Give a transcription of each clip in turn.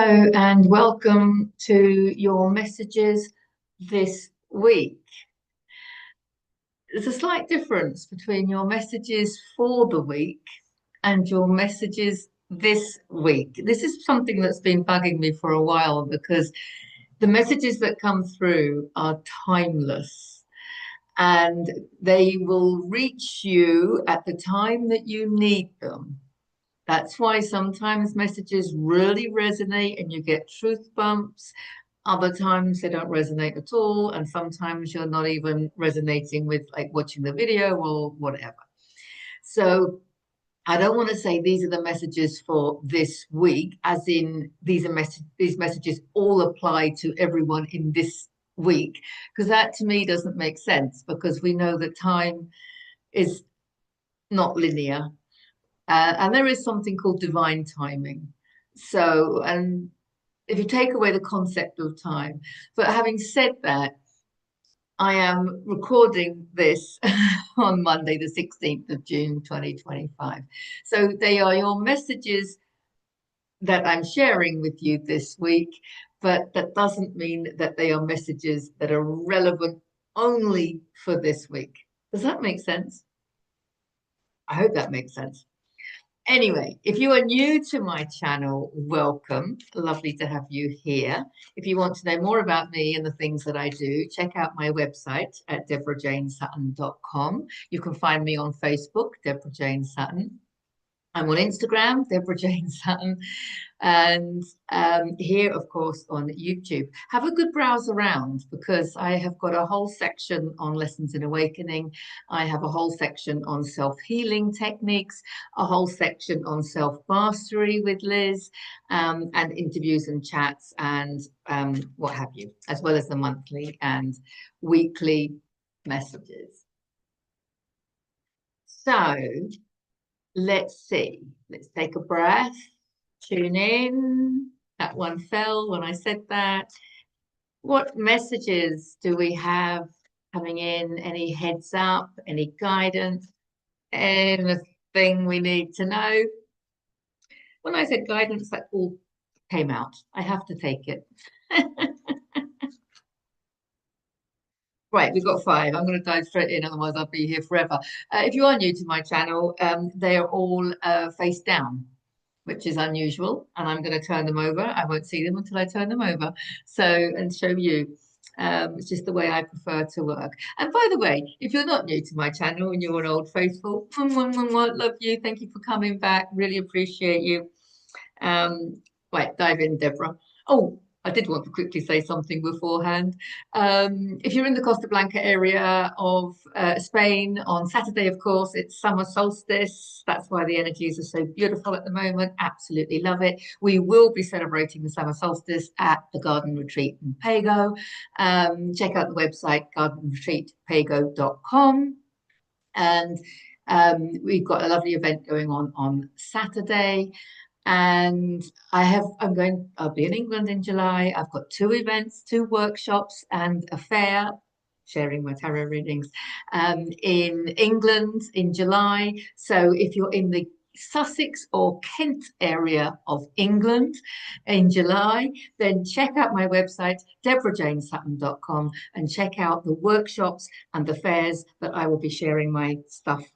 Hello and welcome to your messages this week. There's a slight difference between your messages for the week and your messages this week. This is something that's been bugging me for a while because the messages that come through are timeless and they will reach you at the time that you need them. That's why sometimes messages really resonate and you get truth bumps. Other times they don't resonate at all. And sometimes you're not even resonating with like watching the video or whatever. So I don't want to say these are the messages for this week, as in these messages all apply to everyone in this week, because that to me doesn't make sense because we know that time is not linear. And there is something called divine timing. So, and if you take away the concept of time, but having said that, I am recording this on Monday, the 16th of June, 2025. So they are your messages that I'm sharing with you this week, but that doesn't mean that they are messages that are relevant only for this week. Does that make sense? I hope that makes sense. Anyway, if you are new to my channel, welcome. Lovely to have you here. If you want to know more about me and the things that I do, check out my website at deborahjanesutton.com. You can find me on Facebook, Deborah Jane Sutton. I'm on Instagram, Deborah Jane Sutton, and here, of course, on YouTube. Have a good browse around because I have got a whole section on lessons in awakening. I have a whole section on self-healing techniques, a whole section on self-mastery with Liz, and interviews and chats and what have you, as well as the monthly and weekly messages. So let's see. Let's take a breath. Tune in. That one fell when I said that. What messages do we have coming in? Any heads up? Any guidance? Anything we need to know? When I said guidance, that all came out. I have to take it. Right, we've got five. I'm going to dive straight in, otherwise I'll be here forever. If you are new to my channel, they are all face down, which is unusual, and I'm going to turn them over. I won't see them until I turn them over. So, and show you. It's just the way I prefer to work. And by the way, if you're not new to my channel and you're an old faithful, love you. Thank you for coming back. Really appreciate you. Right, dive in, Deborah. Oh, I did want to quickly say something beforehand. If you're in the Costa Blanca area of Spain on Saturday, of course, it's summer solstice. That's why the energies are so beautiful at the moment. Absolutely love it. We will be celebrating the summer solstice at the Garden Retreat in Pago. Check out the website gardenretreatpago.com. And we've got a lovely event going on Saturday. And I'll be in England in July. I've got two events, two workshops, and a fair, sharing my tarot readings, in England in July. So if you're in the Sussex or Kent area of England in July, then check out my website, deborahjanesutton.com, and check out the workshops and the fairs that I will be sharing my stuff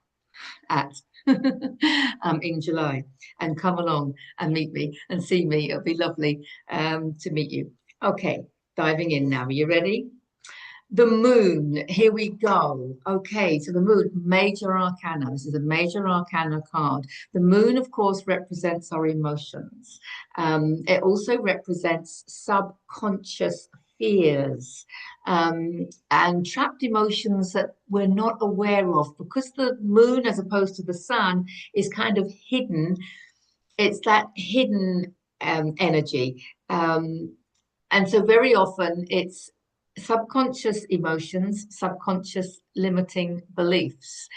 at. In July, and come along and meet me and see me. It'll be lovely to meet you. Okay, diving in now. Are you ready? The moon, here we go. Okay, so the moon, major arcana. This is a major arcana card. The moon, of course, represents our emotions. It also represents subconscious fears and trapped emotions that we're not aware of because the moon, as opposed to the sun, is kind of hidden. It's that hidden energy. And so very often it's subconscious emotions, subconscious limiting beliefs.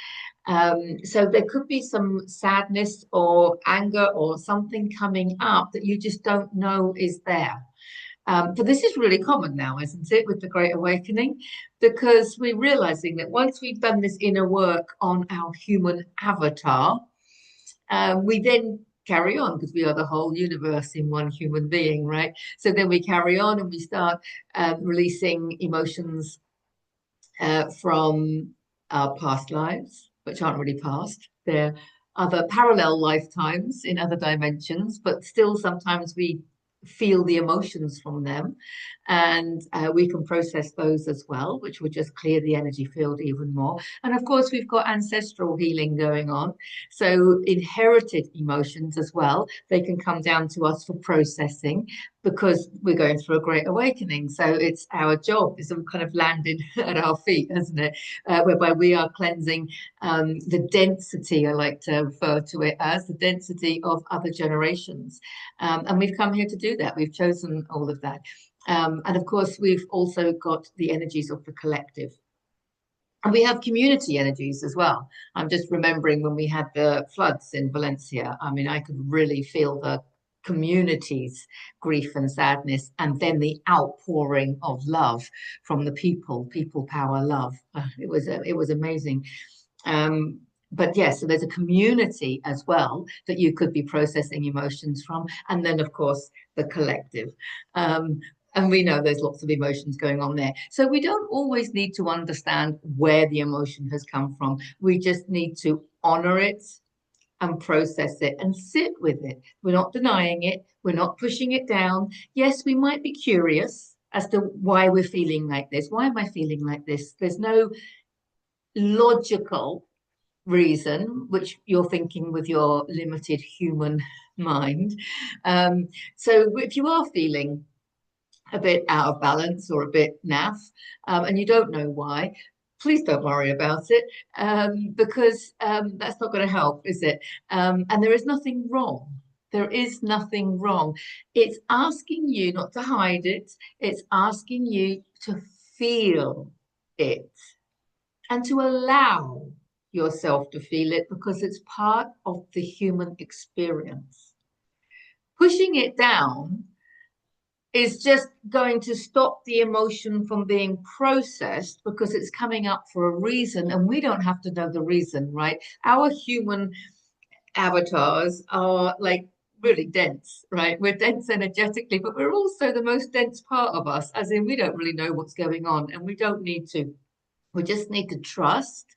So there could be some sadness or anger or something coming up that you just don't know is there. But this is really common now, isn't it, with the Great Awakening? Because we're realizing that once we've done this inner work on our human avatar, we then carry on because we are the whole universe in one human being, right? So then we carry on and we start releasing emotions from our past lives, which aren't really past. They're other parallel lifetimes in other dimensions, but still sometimes we feel the emotions from them, and we can process those as well, which will just clear the energy field even more. And of course, we've got ancestral healing going on, so inherited emotions as well, they can come down to us for processing because we're going through a great awakening. So it's our job, it's kind of landed at our feet, hasn't it? Whereby we are cleansing the density, I like to refer to it as the density of other generations. And we've come here to do that. We've chosen all of that. And of course, we've also got the energies of the collective. And we have community energies as well. I'm just remembering when we had the floods in Valencia. I mean, I could really feel the community's grief and sadness, and then the outpouring of love from the people power love. It was amazing. But yes, so there's a community as well that you could be processing emotions from, and then of course the collective. And we know there's lots of emotions going on there. So we don't always need to understand where the emotion has come from. We just need to honor it and process it and sit with it. We're not denying it. We're not pushing it down. Yes, we might be curious as to why we're feeling like this. Why am I feeling like this? There's no logical reason, which you're thinking with your limited human mind. So if you are feeling a bit out of balance or a bit naff, and you don't know why, please don't worry about it, because that's not going to help, is it? And there is nothing wrong. There is nothing wrong. It's asking you not to hide it. It's asking you to feel it and to allow yourself to feel it because it's part of the human experience. Pushing it down is just going to stop the emotion from being processed because it's coming up for a reason and we don't have to know the reason, right? Our human avatars are like really dense, right? We're dense energetically, but we're also the most dense part of us, as in we don't really know what's going on and we don't need to. We just need to trust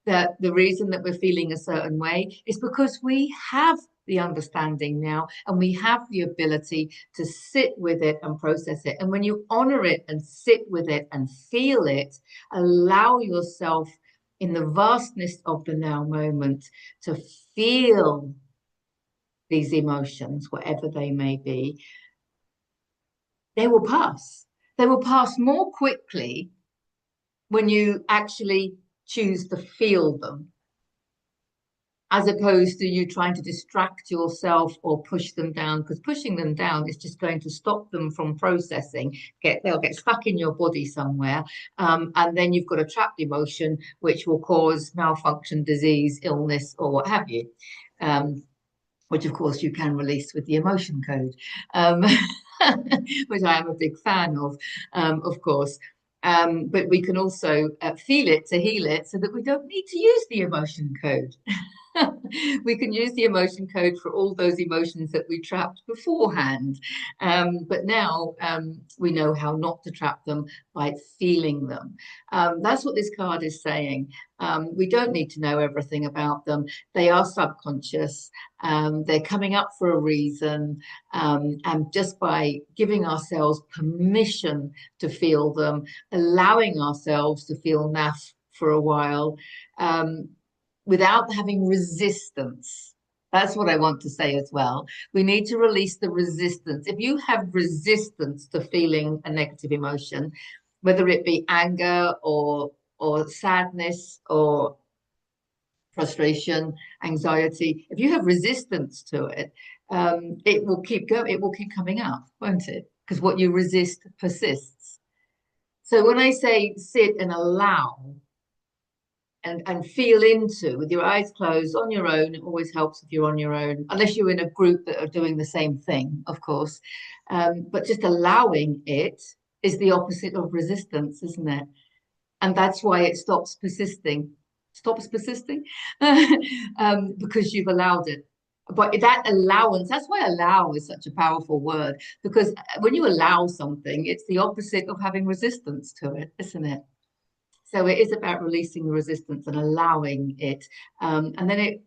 that the reason that we're feeling a certain way is because we have the understanding now and we have the ability to sit with it and process it. And when you honor it and sit with it and feel it, allow yourself in the vastness of the now moment to feel these emotions, whatever they may be, they will pass. They will pass more quickly when you actually choose to feel them, as opposed to you trying to distract yourself or push them down, because pushing them down is just going to stop them from processing. They'll get stuck in your body somewhere, and then you've got a trapped emotion, which will cause malfunction, disease, illness, or what have you. Which of course you can release with the emotion code, which I am a big fan of course. But we can also feel it to heal it so that we don't need to use the emotion code. We can use the emotion code for all those emotions that we trapped beforehand. But now we know how not to trap them by feeling them. That's what this card is saying. We don't need to know everything about them. They are subconscious. They're coming up for a reason. And just by giving ourselves permission to feel them, allowing ourselves to feel naff for a while, without having resistance. That's what I want to say as well. We need to release the resistance. If you have resistance to feeling a negative emotion, whether it be anger or sadness or frustration, anxiety, if you have resistance to it, it will keep going. It will keep coming up, won't it? Because what you resist persists. So when I say sit and allow, and feel into with your eyes closed on your own. It always helps if you're on your own, unless you're in a group that are doing the same thing, of course. But just allowing it is the opposite of resistance, isn't it? And that's why it stops persisting. Stops persisting because you've allowed it. But that allowance, that's why allow is such a powerful word, because when you allow something, it's the opposite of having resistance to it, isn't it? So it is about releasing the resistance and allowing it. And then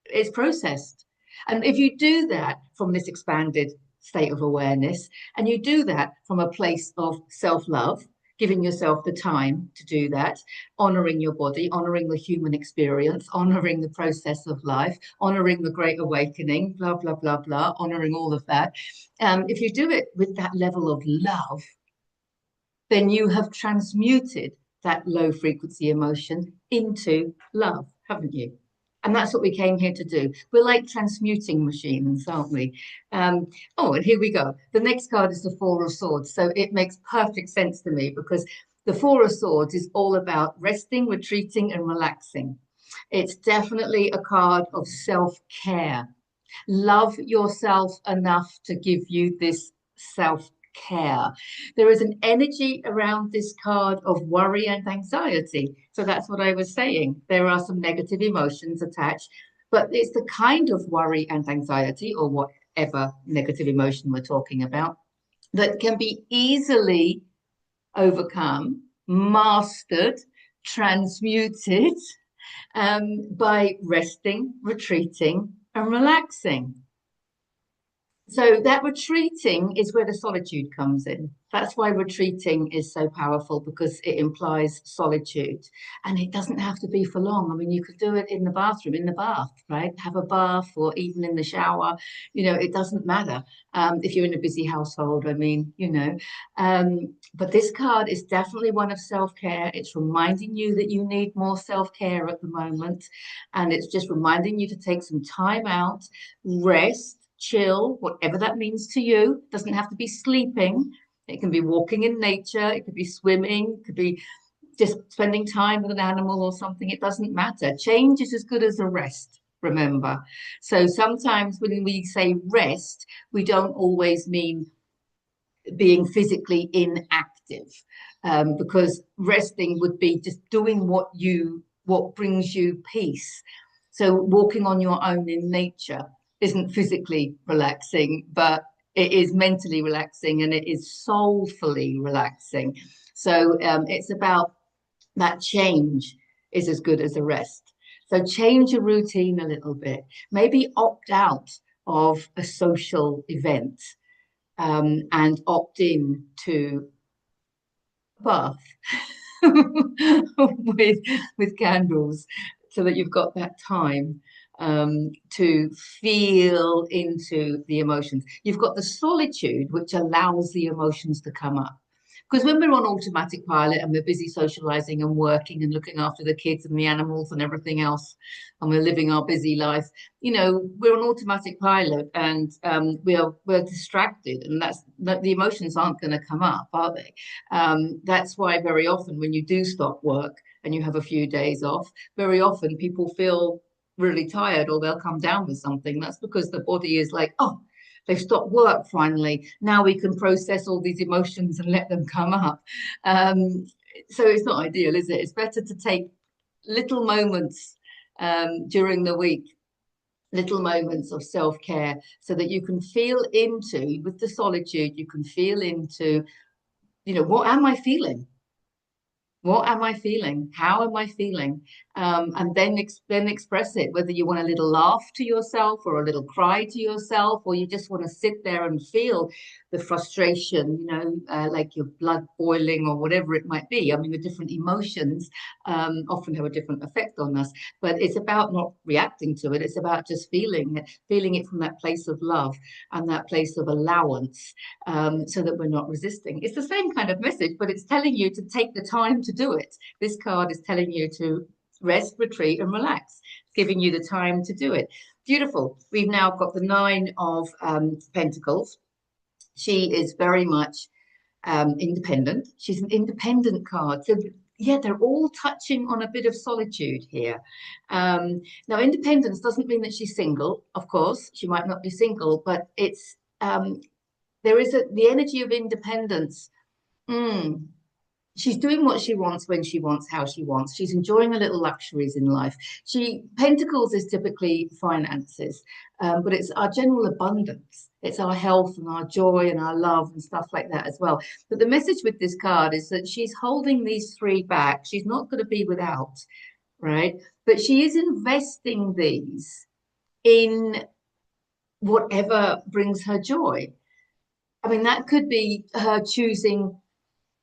it's processed. And if you do that from this expanded state of awareness, and you do that from a place of self-love, giving yourself the time to do that, honoring your body, honoring the human experience, honoring the process of life, honoring the great awakening, blah, blah, blah, blah, honoring all of that. If you do it with that level of love, then you have transmuted that low frequency emotion into love, haven't you? And that's what we came here to do. We're like transmuting machines, aren't we? Oh, and here we go. The next card is the Four of Swords. So it makes perfect sense to me because the Four of Swords is all about resting, retreating, and relaxing. It's definitely a card of self-care. Love yourself enough to give you this self-care. There is an energy around this card of worry and anxiety. So that's what I was saying. There are some negative emotions attached, but it's the kind of worry and anxiety, or whatever negative emotion we're talking about, that can be easily overcome, mastered, transmuted by resting, retreating, and relaxing. So that retreating is where the solitude comes in. That's why retreating is so powerful, because it implies solitude, and it doesn't have to be for long. I mean, you could do it in the bathroom, in the bath, right? Have a bath, or even in the shower. It doesn't matter if you're in a busy household. I mean, but this card is definitely one of self-care. It's reminding you that you need more self-care at the moment, and it's just reminding you to take some time out, rest, chill, whatever that means to you. It doesn't have to be sleeping. It can be walking in nature. It could be swimming. It could be just spending time with an animal or something. It doesn't matter. Change is as good as a rest, remember. So sometimes when we say rest, we don't always mean being physically inactive, because resting would be just doing what brings you peace. So walking on your own in nature isn't physically relaxing, but it is mentally relaxing, and it is soulfully relaxing. So it's about that change is as good as a rest. So change your routine a little bit. Maybe opt out of a social event, and opt in to bath with candles, so that you've got that time to feel into the emotions. You've got the solitude, which allows the emotions to come up. Because when we're on automatic pilot and we're busy socializing and working and looking after the kids and the animals and everything else, and we're living our busy life, we're on automatic pilot, and we're distracted, and the emotions aren't going to come up, are they? That's why very often when you do stop work and you have a few days off, very often people feel really tired, or they'll come down with something. That's because the body is like, oh, they've stopped work finally. Now we can process all these emotions and let them come up. So it's not ideal, is it? It's better to take little moments during the week, little moments of self-care, so that you can feel into, with the solitude, you can feel into, what am I feeling? What am I feeling? How am I feeling? And then express it, whether you want a little laugh to yourself, or a little cry to yourself, or you just want to sit there and feel the frustration, like your blood boiling or whatever it might be. I mean, the different emotions often have a different effect on us, but it's about not reacting to it. It's about just feeling it from that place of love and that place of allowance, so that we're not resisting. It's the same kind of message, but it's telling you to take the time to do it. This card is telling you to rest, retreat, and relax, giving you the time to do it. Beautiful. We've now got the Nine of Pentacles. She is very much independent. She's an independent card. So yeah, they're all touching on a bit of solitude here. Now, independence doesn't mean that she's single. Of course, she might not be single, but there is the energy of independence. she's doing what she wants, when she wants, how she wants. She's enjoying a little luxuries in life. Pentacles is typically finances, but it's our general abundance. It's our health and our joy and our love and stuff like that as well. But the message with this card is that she's holding these three back. She's not going to be without, right? But she is investing these in whatever brings her joy. I mean, that could be her choosing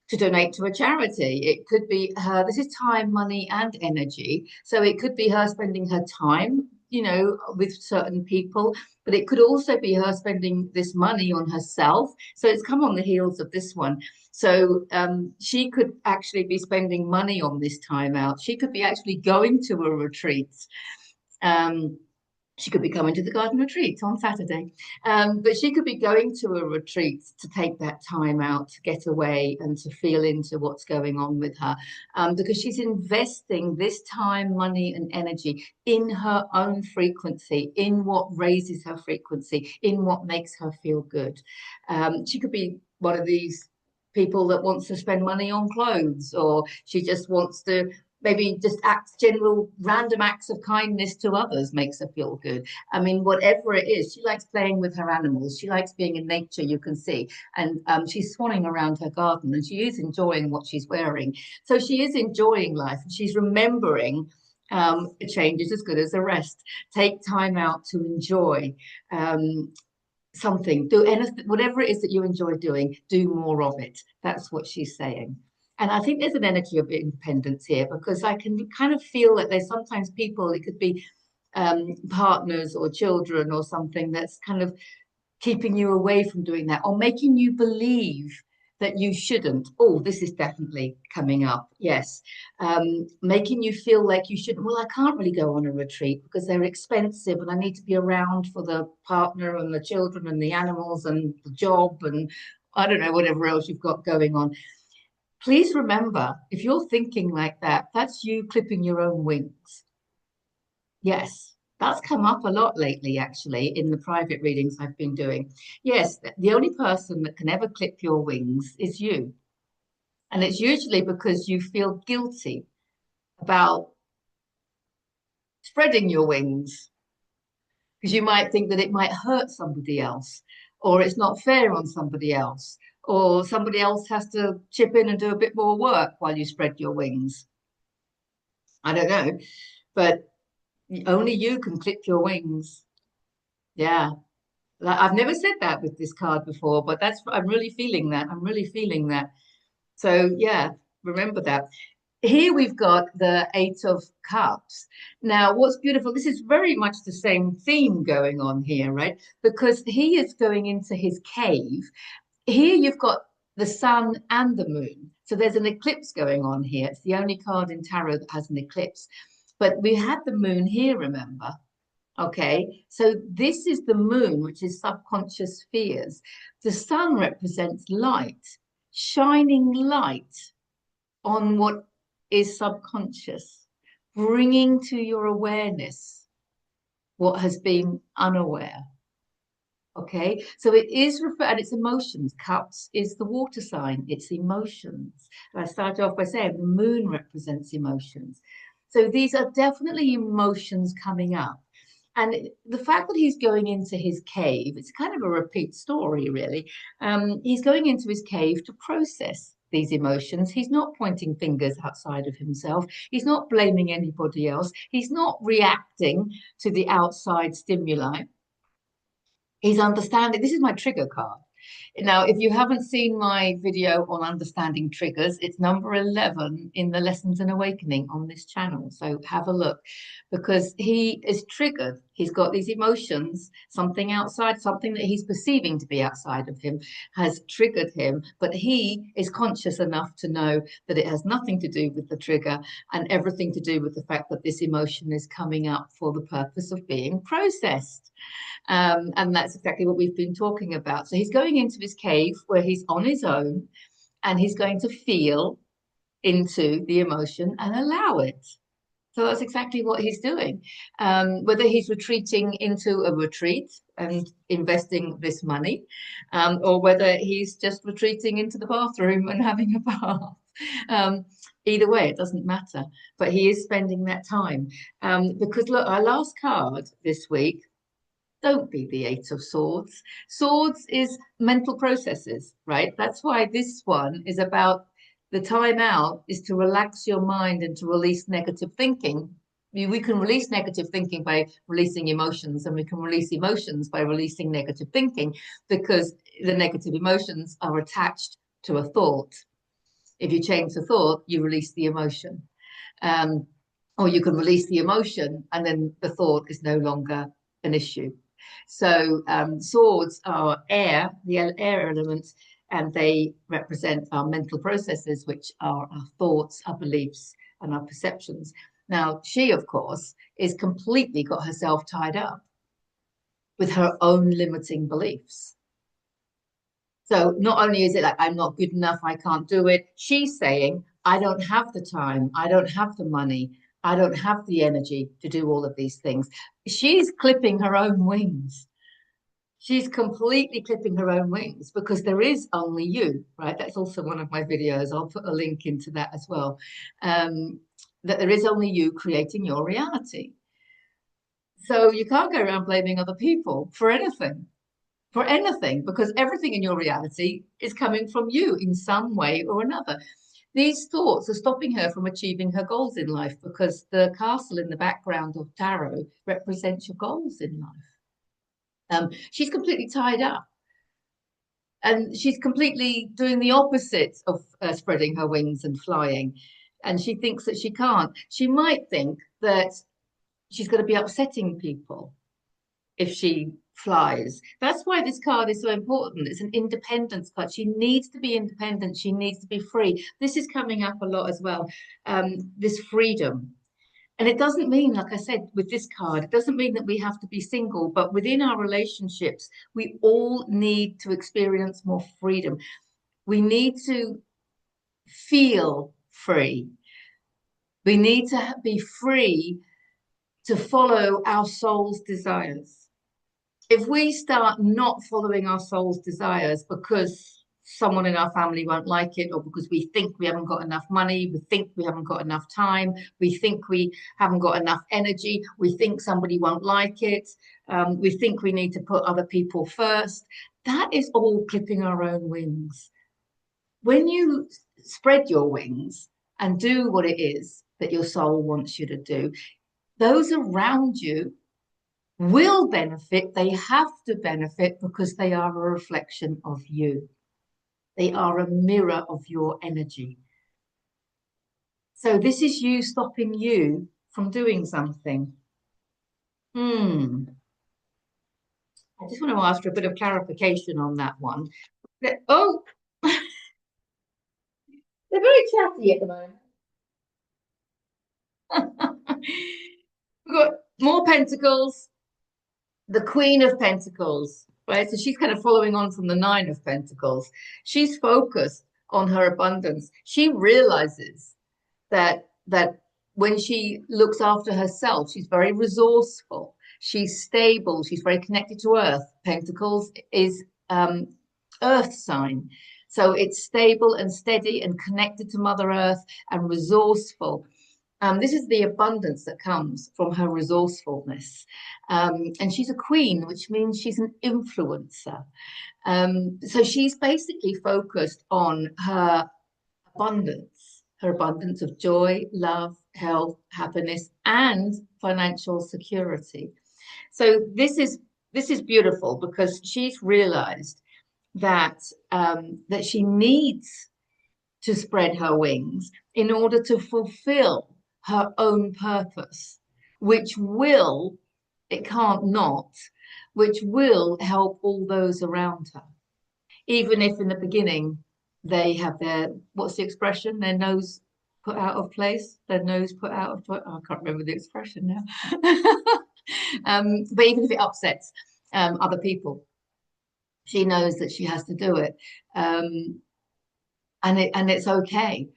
to donate to a charity. It could be her, this is time, money, and energy. So it could be her spending her time, with certain people, but it could also be her spending this money on herself. So it's come on the heels of this one. So she could actually be spending money on this time out. She could be actually going to a retreat. Um, she could be coming to the garden retreat on Saturday. But she could be going to a retreat to take that time out, to get away and to feel into what's going on with her, because she's investing this time, money, and energy in her own frequency, in what raises her frequency, in what makes her feel good. She could be one of these people that wants to spend money on clothes, or she just wants to maybe just general random acts of kindness to others makes her feel good. I mean, whatever it is, she likes playing with her animals. She likes being in nature, you can see. And she's swanning around her garden and she is enjoying what she's wearing. So she is enjoying life and she's remembering a change is as good as the rest. Take time out to enjoy something, do anything, whatever it is that you enjoy doing, do more of it. That's what she's saying. And I think there's an energy of independence here because I can kind of feel that there's sometimes people, it could be partners or children or something that's kind of keeping you away from doing that or making you believe that you shouldn't. Oh, this is definitely coming up. Yes. Making you feel like you shouldn't. Well, I can't really go on a retreat because they're expensive and I need to be around for the partner and the children and the animals and the job and I don't know, whatever else you've got going on. Please remember, if you're thinking like that, that's you clipping your own wings. Yes, that's come up a lot lately, actually, in the private readings I've been doing. Yes, the only person that can ever clip your wings is you. And it's usually because you feel guilty about spreading your wings, because you might think that it might hurt somebody else, or it's not fair on somebody else, or somebody else has to chip in and do a bit more work while you spread your wings. I don't know, but only you can clip your wings. Yeah. I've never said that with this card before, but I'm really feeling that. I'm really feeling that. So yeah, remember that. Here we've got the Eight of Cups. Now, what's beautiful, this is very much the same theme going on here, right? Because he is going into his cave. Here you've got the sun and the moon. So there's an eclipse going on here. It's the only card in tarot that has an eclipse. But we had the moon here, remember? Okay, so this is the moon, which is subconscious fears. The sun represents light, shining light on what is subconscious, bringing to your awareness what has been unaware. Okay, so it is and it's emotions. Cups is the water sign, it's emotions. And I started off by saying the moon represents emotions. So these are definitely emotions coming up. And the fact that he's going into his cave, it's kind of a repeat story, really. He's going into his cave to process these emotions. He's not pointing fingers outside of himself. He's not blaming anybody else. He's not reacting to the outside stimuli. He's understanding. This is my trigger card. Now, if you haven't seen my video on understanding triggers, it's number 11 in the Lessons in Awakening on this channel. So have a look because he is triggered. He's got these emotions, something outside, something that he's perceiving to be outside of him has triggered him, but he is conscious enough to know that it has nothing to do with the trigger and everything to do with the fact that this emotion is coming up for the purpose of being processed. And that's exactly what we've been talking about. So he's going into his cave where he's on his own and he's going to feel into the emotion and allow it. So that's exactly what he's doing. Whether he's retreating into a retreat and investing this money, or whether he's just retreating into the bathroom and having a bath. Either way, it doesn't matter. But he is spending that time. Because look, our last card this week, don't be the Eight of Swords. Swords is mental processes, right? That's why this one is about the time out is to relax your mind and to release negative thinking. We can release negative thinking by releasing emotions, and we can release emotions by releasing negative thinking because the negative emotions are attached to a thought. If you change the thought, you release the emotion. Um, or you can release the emotion and then the thought is no longer an issue. So swords are air, the air elements, and they represent our mental processes, which are our thoughts, our beliefs, and our perceptions. Now, she, of course, is completely got herself tied up with her own limiting beliefs. So not only is it like, I'm not good enough, I can't do it, she's saying, I don't have the time, I don't have the money, I don't have the energy to do all of these things. She's clipping her own wings. She's completely clipping her own wings because there is only you, right? That's also one of my videos. I'll put a link into that as well. That there is only you creating your reality. So you can't go around blaming other people for anything, because everything in your reality is coming from you in some way or another. These thoughts are stopping her from achieving her goals in life because the castle in the background of tarot represents your goals in life. She's completely tied up and she's completely doing the opposite of spreading her wings and flying. And she thinks that she can't. She might think that she's going to be upsetting people if she flies. That's why this card is so important. It's an independence card. She needs to be independent. She needs to be free. This is coming up a lot as well. This freedom. And it doesn't mean, like I said, with this card, it doesn't mean that we have to be single, but within our relationships, we all need to experience more freedom. We need to feel free. We need to be free to follow our soul's desires. If we start not following our soul's desires because someone in our family won't like it, or because we think we haven't got enough money, we think we haven't got enough time, we think we haven't got enough energy, we think somebody won't like it, we think we need to put other people first, that is all clipping our own wings. When you spread your wings and do what it is that your soul wants you to do, those around you will benefit. They have to benefit because they are a reflection of you. They are a mirror of your energy. So this is you stopping you from doing something. I just want to ask for a bit of clarification on that one. Oh, they're very chatty at the moment. We've got more pentacles, the Queen of Pentacles, right? So she's kind of following on from the Nine of Pentacles. She's focused on her abundance. She realizes that when she looks after herself, she's very resourceful. She's stable. She's very connected to Earth. Pentacles is Earth sign. So it's stable and steady and connected to Mother Earth and resourceful. This is the abundance that comes from her resourcefulness. And she's a queen, which means she's an influencer. So she's basically focused on her abundance of joy, love, health, happiness, and financial security. So this is beautiful because she's realized that that she needs to spread her wings in order to fulfill her own purpose, which will, it can't not, which will help all those around her. Even if in the beginning they have their, what's the expression? Their nose put out of place, their nose put out of, I can't remember the expression now. But even if it upsets other people, she knows that she has to do it. And it's okay.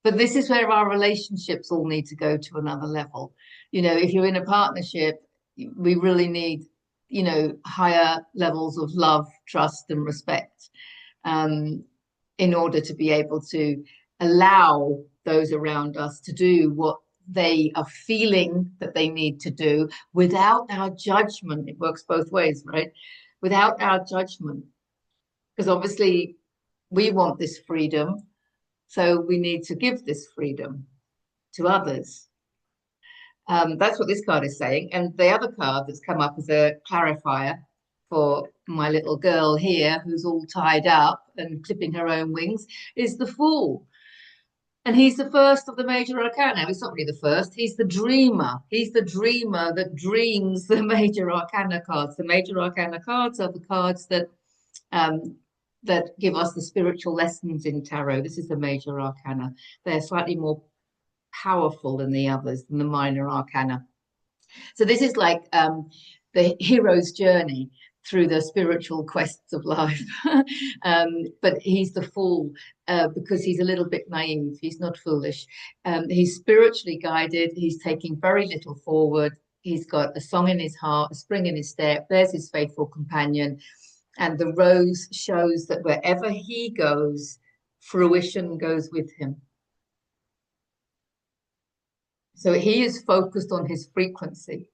But this is where our relationships all need to go to another level. You know, if you're in a partnership, we really need, you know, higher levels of love, trust, and respect in order to be able to allow those around us to do what they are feeling that they need to do without our judgment. It works both ways, right? Without our judgment. Because obviously we want this freedom, so we need to give this freedom to others. That's what this card is saying. And the other card that's come up as a clarifier for my little girl here, who's all tied up and clipping her own wings, is the Fool. And he's the first of the major arcana. He's not really the first. He's the dreamer. He's the dreamer that dreams the major arcana cards. The major arcana cards are the cards that that give us the spiritual lessons in tarot. This is the major arcana. They're slightly more powerful than the others, than the minor arcana. So this is like the hero's journey through the spiritual quests of life. But he's the Fool because he's a little bit naive. He's not foolish. He's spiritually guided. He's taking very little forward. He's got a song in his heart, a spring in his step. There's his faithful companion. And the rose shows that wherever he goes, fruition goes with him. So he is focused on his frequency.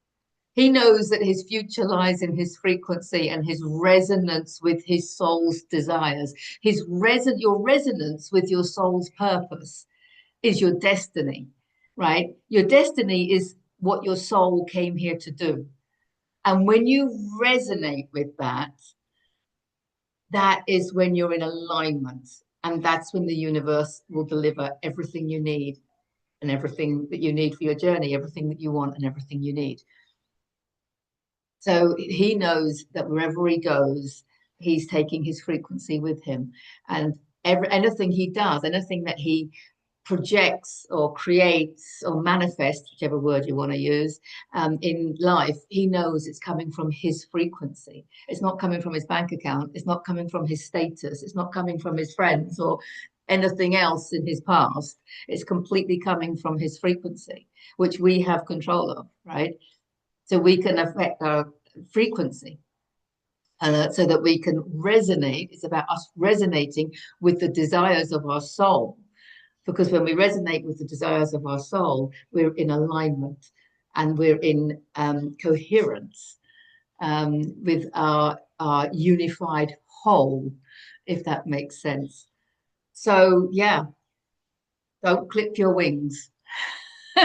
He knows that his future lies in his frequency and his resonance with his soul's desires. Your resonance with your soul's purpose is your destiny, right? Your destiny is what your soul came here to do. And when you resonate with that, that is when you're in alignment. And that's when the universe will deliver everything you need and everything that you need for your journey, everything that you want and everything you need. So he knows that wherever he goes, he's taking his frequency with him. And anything he does, anything that he projects or creates or manifests, whichever word you want to use, in life, he knows it's coming from his frequency. It's not coming from his bank account. It's not coming from his status. It's not coming from his friends or anything else in his past. It's completely coming from his frequency, which we have control of, right? So we can affect our frequency so that we can resonate. It's about us resonating with the desires of our soul. Because when we resonate with the desires of our soul, we're in alignment and we're in coherence with our unified whole, if that makes sense. So, yeah, don't clip your wings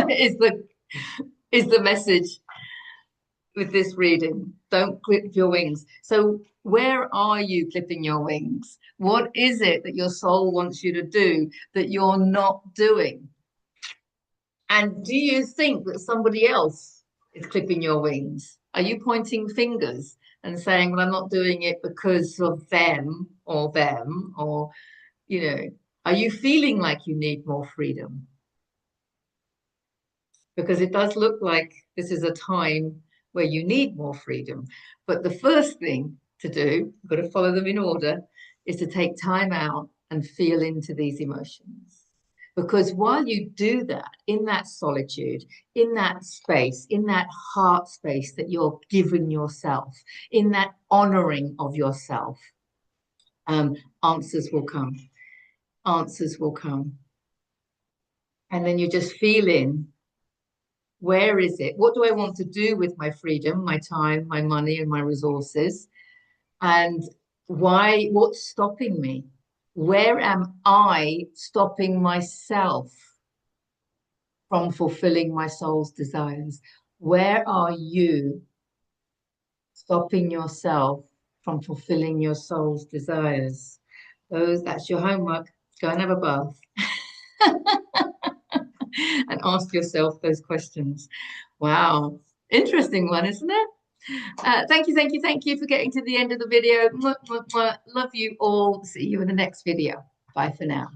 is the message with this reading. Don't clip your wings. So where are you clipping your wings? What is it that your soul wants you to do that you're not doing? And do you think that somebody else is clipping your wings? Are you pointing fingers and saying, well, I'm not doing it because of them, or, you know, are you feeling like you need more freedom? Because it does look like this is a time where you need more freedom. But the first thing to do, you've got to follow them in order, is to take time out and feel into these emotions. Because while you do that, in that solitude, in that space, in that heart space that you're giving yourself, in that honoring of yourself, answers will come. Answers will come. And then you just feel in, where is it? What do I want to do with my freedom, my time, my money, and my resources? And why? What's stopping me? Where am I stopping myself from fulfilling my soul's desires? Where are you stopping yourself from fulfilling your soul's desires? That's your homework. Go and have a bath. And ask yourself those questions. Wow. Interesting one, isn't it? Thank you for getting to the end of the video. Love you all. See you in the next video. Bye for now.